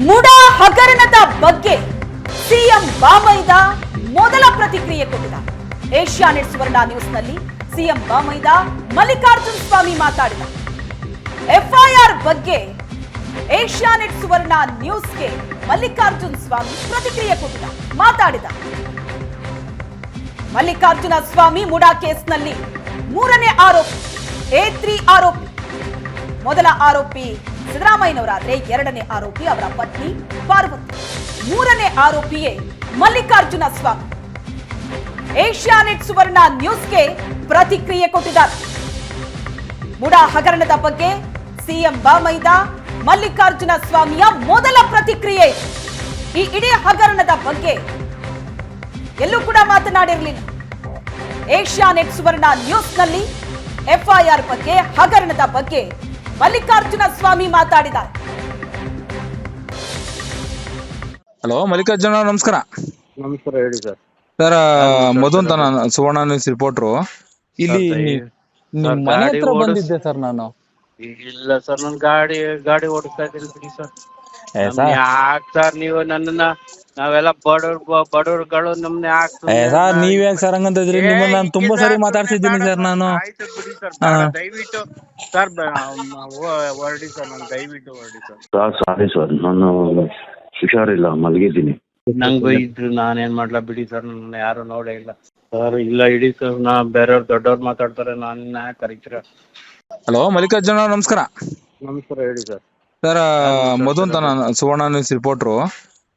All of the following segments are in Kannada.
ಮುಡಾ ಹಗರಣದ ಬಗ್ಗೆ ಸಿಎಂ ಬಾಮೈದ ಮೊದಲ ಪ್ರತಿಕ್ರಿಯೆ ಕೊಟ್ಟಿದ್ದಾರೆ. ಏಷ್ಯಾನೆಟ್ ಸುವರ್ಣ ನ್ಯೂಸ್ನಲ್ಲಿ ಸಿಎಂ ಬಾಮೈದ ಮಲ್ಲಿಕಾರ್ಜುನ ಸ್ವಾಮಿ ಮಾತಾಡಿದ. ಎಫ್ಐಆರ್ ಬಗ್ಗೆ ಏಷ್ಯಾನೆಟ್ ಸುವರ್ಣ ನ್ಯೂಸ್ಗೆ ಮಲ್ಲಿಕಾರ್ಜುನ ಸ್ವಾಮಿ ಪ್ರತಿಕ್ರಿಯೆ ಕೊಟ್ಟಿದ, ಮಾತಾಡಿದ. ಮಲ್ಲಿಕಾರ್ಜುನ ಸ್ವಾಮಿ ಮುಡಾ ಕೇಸ್ನಲ್ಲಿ ಮೂರನೇ ಆರೋಪಿ, A3 ಆರೋಪಿ. ಮೊದಲ ಆರೋಪಿ ಸಿದ್ದರಾಮಯ್ಯನವರಾದ್ರೆ ಎರಡನೇ ಆರೋಪಿ ಅವರ ಪತ್ನಿ ಪಾರ್ವತಿ, ಮೂರನೇ ಆರೋಪಿಯೇ ಮಲ್ಲಿಕಾರ್ಜುನ ಸ್ವಾಮಿ. ಏಷ್ಯಾನೆಟ್ ಸುವರ್ಣ ನ್ಯೂಸ್ಗೆ ಪ್ರತಿಕ್ರಿಯೆ ಕೊಟ್ಟಿದ್ದಾರೆ. ಮುಡಾ ಹಗರಣದ ಬಗ್ಗೆ ಸಿಎಂ ಬಾಮೈದ ಮಲ್ಲಿಕಾರ್ಜುನ ಸ್ವಾಮಿಯ ಮೊದಲ ಪ್ರತಿಕ್ರಿಯೆ. ಈ ಇಡೀ ಹಗರಣದ ಬಗ್ಗೆ ಎಲ್ಲೂ ಕೂಡ ಮಾತನಾಡಿರಲಿಲ್ಲ. ಏಷ್ಯಾನೆಟ್ ಸುವರ್ಣ ನ್ಯೂಸ್ನಲ್ಲಿ ಎಫ್ಐಆರ್ ಬಗ್ಗೆ, ಹಗರಣದ ಬಗ್ಗೆ ಮಲ್ಲಿಕಾರ್ಜುನ ಸ್ವಾಮಿ ಮಾತಾಡಿದ್ದಾರೆ. ಹಲೋ ಮಲ್ಲಿಕಾರ್ಜುನ, ನಮಸ್ಕಾರ. ನಮಸ್ಕಾರ, ಹೇಳಿ ಸರ್. ಸರ್, ಮಧು ಅಂತ ನಾನು ಸುವರ್ಣ ನ್ಯೂಸ್ ರಿಪೋರ್ಟ್ರು. ಇಲ್ಲಿ ನಿಮ್ ಮನೆ ಹತ್ರ ಬಂದಿದ್ದೆ ಸರ್ ನಾನು. ಇಲ್ಲ ಸರ್, ನಾನು ಗಾಡಿ ಓಡಿಸ್ತಾ ಇದ್ದೀನಿ ಬಿಡಿ ಸರ್. ಯಾಕೆ ಸರ್ ನೀವು ನನ್ನನ್ನ, ನಾವೆಲ್ಲ ಬಡವ್ರುಗಳು ನಮ್ನ ಸರ್ ನೀವ್ ಯಾಕೆ ಸರ್ ಹಂಗಂತಿದ್ರಿ? ನಿಮ್ಮನ್ನ ನಾನು ತುಂಬಾ ಸರಿ ಮಾತಾಡ್ತಿದ್ದೀನಿ ಸರ್ ನಾನು. ಆಯ್ತು ಬಿಡಿ ಸರ್, ದಯವಿಟ್ಟು ಸರ್ ಹೊರಡಿ ಸರ್, ನಾನು ದಯವಿಟ್ಟು ಹೊರಡಿ ಸರ್. ಸಾರಿ ಸರ್, ನಾನು ಹುಷಾರಿಲ್ಲ, ಮಲಗಿದ್ದೀನಿ. ನಂಗೂ ಇದ್ರು ನಾನೇನ್ ಮಾಡ್ಲಾ ಬಿಡಿ ಸರ್, ನನ್ನ ಯಾರು ನೋಡೇ ಇಲ್ಲ ಸರ್. ಇಲ್ಲ ಇಡಿ ಸರ್, ನಾ ಬೇರೆಯವ್ರು ದೊಡ್ಡವ್ರು ಮಾತಾಡ್ತಾರೆ, ನಾನು ಕರೀತೀರ. ಹಲೋ ಮಲ್ಲಿಕಾರ್ಜುನ, ನಮಸ್ಕಾರ. ನಮಸ್ಕಾರ, ಹೇಳಿ ಸರ್. ಸರ್, ಮಧು ಅಂತ ನಾನು ಸುವರ್ಣ ನ್ಯೂಸ್ ರಿಪೋರ್ಟ್ರು.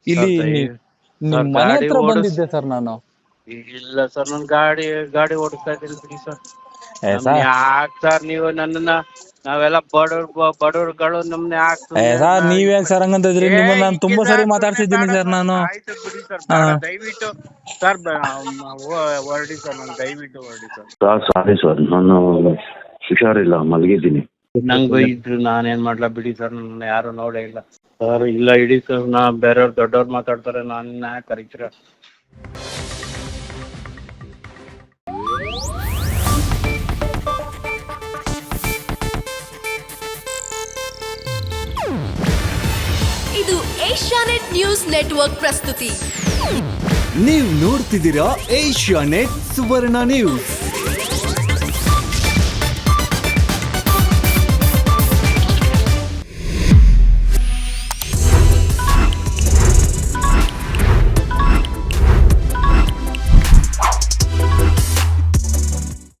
ಇಲ್ಲಿ ನಿಮ್ ಮನೆ ಹತ್ರ ಬಂದಿದ್ದೆ ಸರ್ ನಾನು. ಇಲ್ಲ ಸರ್, ನಾನು ಗಾಡಿ ಓಡಿಸ್ತಾ ಇದ್ದೀನಿ ಬಿಡಿ ಸರ್. ಯಾಕೆ ಸರ್ ನೀವು ನನ್ನನ್ನ, ನಾವೆಲ್ಲ ಬಡವ್ರುಗಳು ನಮ್ನ ಸರ್ ನೀವ್ ಯಾಕೆ ಸರ್ ಹಂಗಂತಿದ್ರಿ? ನಿಮ್ಮನ್ನ ನಾನು ತುಂಬಾ ಸರಿ ಮಾತಾಡ್ತಿದ್ದೀನಿ ಸರ್ ನಾನು. ಆಯ್ತು ಬಿಡಿ ಸರ್, ದಯವಿಟ್ಟು ಸರ್ ಹೊರಡಿ ಸರ್, ನಾನು ದಯವಿಟ್ಟು ಹೊರಡಿ ಸರ್. ಸಾರಿ ಸರ್, ನಾನು ಹುಷಾರಿಲ್ಲ, ಮಲಗಿದ್ದೀನಿ. ನಂಗೂ ಇದ್ರು ನಾನೇನ್ ಮಾಡ್ಲಾ ಬಿಡಿ ಸರ್, ನನ್ನ ಯಾರು ನೋಡೇ ಇಲ್ಲ ಸರ್. ಇಲ್ಲ ಇಡಿ ಸರ್, ನಾ ಬೇರೆಯವ್ರು ದೊಡ್ಡವ್ರು ಮಾತಾಡ್ತಾರೆ, ನಾನು ಕರೀತೀರ. ಇದು ಏಷ್ಯಾನೆಟ್ ನ್ಯೂಸ್ ನೆಟ್ವರ್ಕ್ ಪ್ರಸ್ತುತಿ. ನೀವು ನೋಡ್ತಿದ್ದೀರಾ ಏಷ್ಯಾನೆಟ್ ಸುವರ್ಣ ನ್ಯೂಸ್.